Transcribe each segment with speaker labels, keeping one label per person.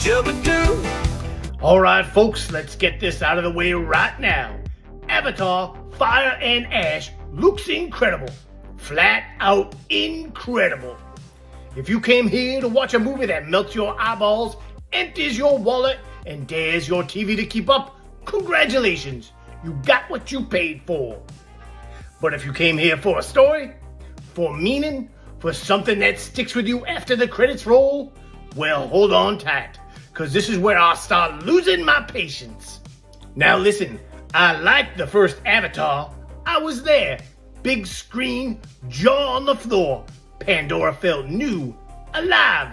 Speaker 1: Jubba do.
Speaker 2: Alright folks, let's get this out of the way right now. Avatar, Fire and Ash looks incredible. Flat out incredible. If you came here to watch a movie that melts your eyeballs, empties your wallet, and dares your TV to keep up, congratulations, you got what you paid for. But if you came here for a story, for meaning, for something that sticks with you after the credits roll, well, hold on tight, because this is where I'll start losing my patience. Now listen, I liked the first Avatar. I was there. Big screen, jaw on the floor. Pandora felt new, alive,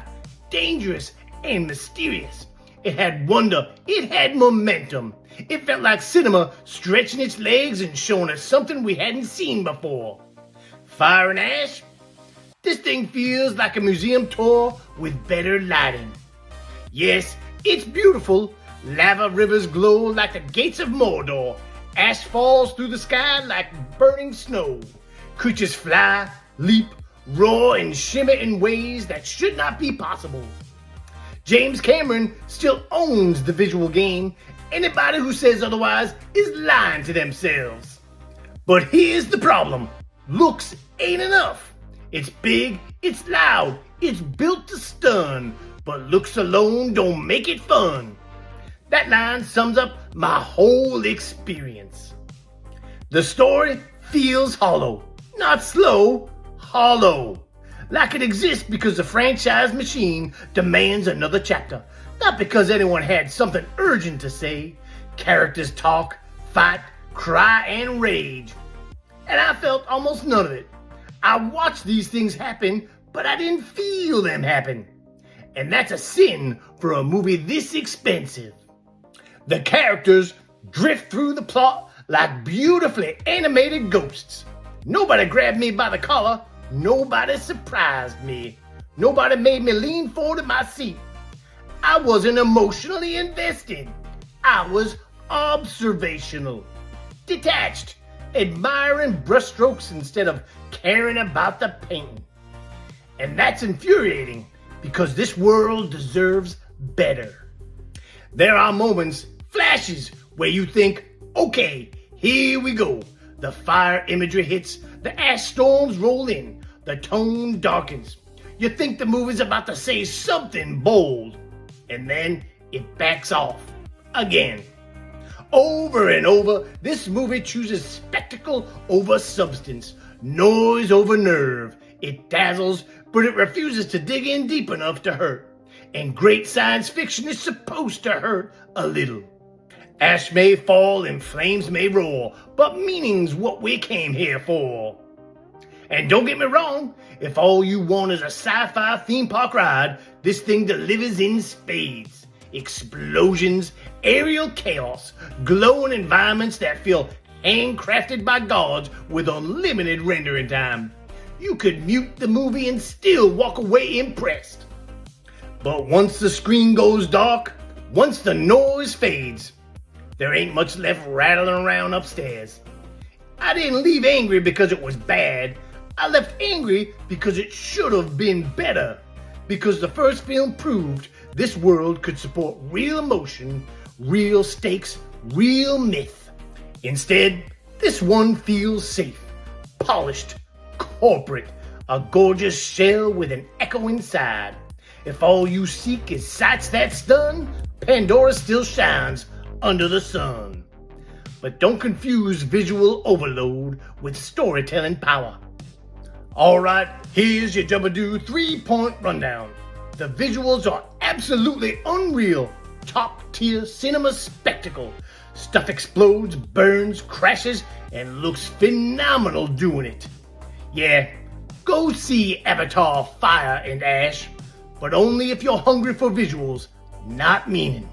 Speaker 2: dangerous, and mysterious. It had wonder. It had momentum. It felt like cinema stretching its legs and showing us something we hadn't seen before. Fire and Ash? This thing feels like a museum tour with better lighting. Yes, it's beautiful. Lava rivers glow like the gates of Mordor. Ash falls through the sky like burning snow. Creatures fly, leap, roar, and shimmer in ways that should not be possible. James Cameron still owns the visual game. Anybody who says otherwise is lying to themselves. But here's the problem. Looks ain't enough. It's big, it's loud, it's built to stun, but looks alone don't make it fun. That line sums up my whole experience. The story feels hollow, not slow, hollow. Like it exists because the franchise machine demands another chapter, not because anyone had something urgent to say. Characters talk, fight, cry, and rage. And I felt almost none of it. I watched these things happen, but I didn't feel them happen. And that's a sin for a movie this expensive. The characters drift through the plot like beautifully animated ghosts. Nobody grabbed me by the collar. Nobody surprised me. Nobody made me lean forward in my seat. I wasn't emotionally invested. I was observational, detached, admiring brushstrokes instead of caring about the painting. And that's infuriating because this world deserves better. There are moments, flashes, where you think, okay, here we go. The fire imagery hits, the ash storms roll in, the tone darkens. You think the movie's about to say something bold, and then it backs off again. Over and over, this movie chooses spectacle over substance, noise over nerve. It dazzles, but it refuses to dig in deep enough to hurt. And great science fiction is supposed to hurt a little. Ash may fall and flames may roar, but meaning's what we came here for. And don't get me wrong, if all you want is a sci-fi theme park ride, this thing delivers in spades. Explosions, aerial chaos, glowing environments that feel handcrafted by gods with unlimited rendering time. You could mute the movie and still walk away impressed. But once the screen goes dark, once the noise fades, there ain't much left rattling around upstairs. I didn't leave angry because it was bad. I left angry because it should have been better. Because the first film proved this world could support real emotion, real stakes, real myth. Instead, this one feels safe, polished, corporate, a gorgeous shell with an echo inside. If all you seek is sights that stun, Pandora still shines under the sun. But don't confuse visual overload with storytelling power. Alright, here's your Jubba 3-point rundown. The visuals are absolutely unreal. Top tier cinema spectacle. Stuff explodes, burns, crashes, and looks phenomenal doing it. Yeah, go see Avatar, Fire and Ash, but only if you're hungry for visuals, not meaning.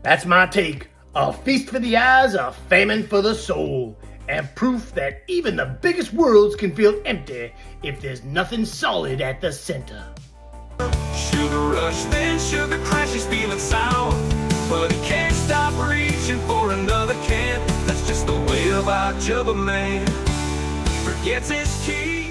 Speaker 2: That's my take. A feast for the eyes, a famine for the soul, and proof that even the biggest worlds can feel empty if there's nothing solid at the center.
Speaker 1: Sugar rush, then sugar crash, he's feeling sour, but he can't stop reaching for another can. That's just the way of our Jubba man. Forgets his teeth.